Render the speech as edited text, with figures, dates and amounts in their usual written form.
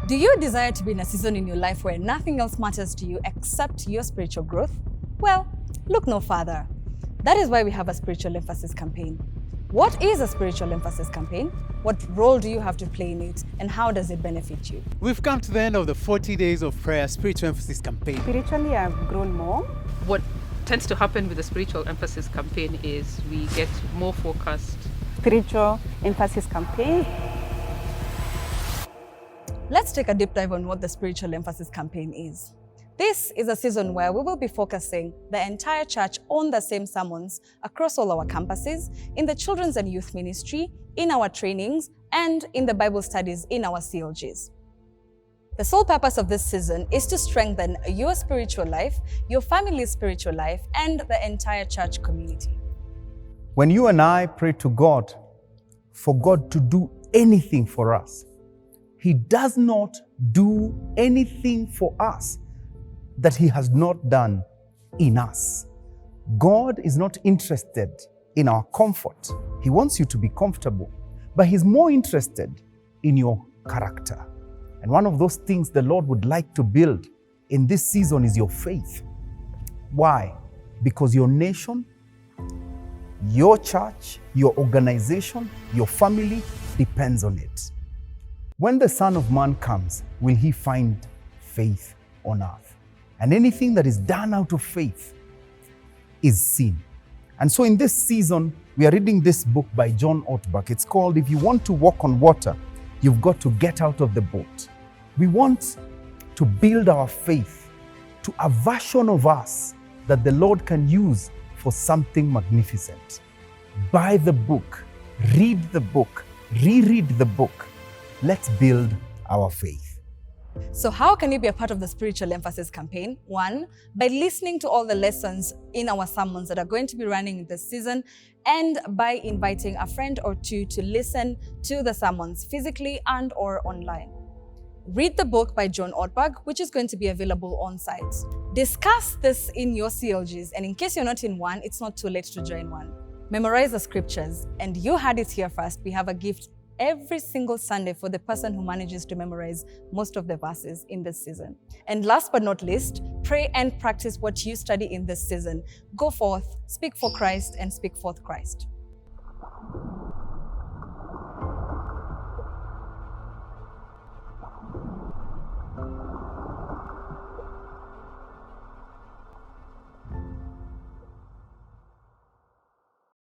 Do you desire to be in a season in your life where nothing else matters to you except your spiritual growth? Well, look no further. That is why we have a spiritual emphasis campaign. What is a spiritual emphasis campaign? What role do you have to play in it, and how does it benefit you? We've come to the end of the 40 Days of Prayer Spiritual Emphasis campaign. Spiritually, I've grown more. What tends to happen with the spiritual emphasis campaign is we get more focused. Spiritual emphasis campaign. Let's take a deep dive on what the spiritual emphasis campaign is. This is a season where we will be focusing the entire church on the same sermons across all our campuses, in the children's and youth ministry, in our trainings, and in the Bible studies in our CLGs. The sole purpose of this season is to strengthen your spiritual life, your family's spiritual life, and the entire church community. When you and I pray to God for God to do anything for us, He does not do anything for us that He has not done in us. God is not interested in our comfort. He wants you to be comfortable, but He's more interested in your character. And one of those things the Lord would like to build in this season is your faith. Why? Because your nation, your church, your organization, your family depends on it. When the Son of Man comes, will He find faith on earth? And anything that is done out of faith is sin. And so in this season, we are reading this book by John Ortberg. It's called, If You Want to Walk on Water, You've Got to Get Out of the Boat. We want to build our faith to a version of us that the Lord can use for something magnificent. Buy the book, read the book, reread the book. Let's build our faith. So how can you be a part of the spiritual emphasis campaign? One, by listening to all the lessons in our sermons that are going to be running in this season, and by inviting a friend or two to listen to the sermons physically and or online. Read the book by John Ortberg, which is going to be available on site. Discuss this in your CLGs, and in case you're not in one, it's not too late to join one. Memorize the scriptures, and you had it here first. We have a gift every single Sunday for the person who manages to memorize most of the verses in this season. And last but not least, pray and practice what you study in this season. Go forth, speak for Christ, and speak forth Christ.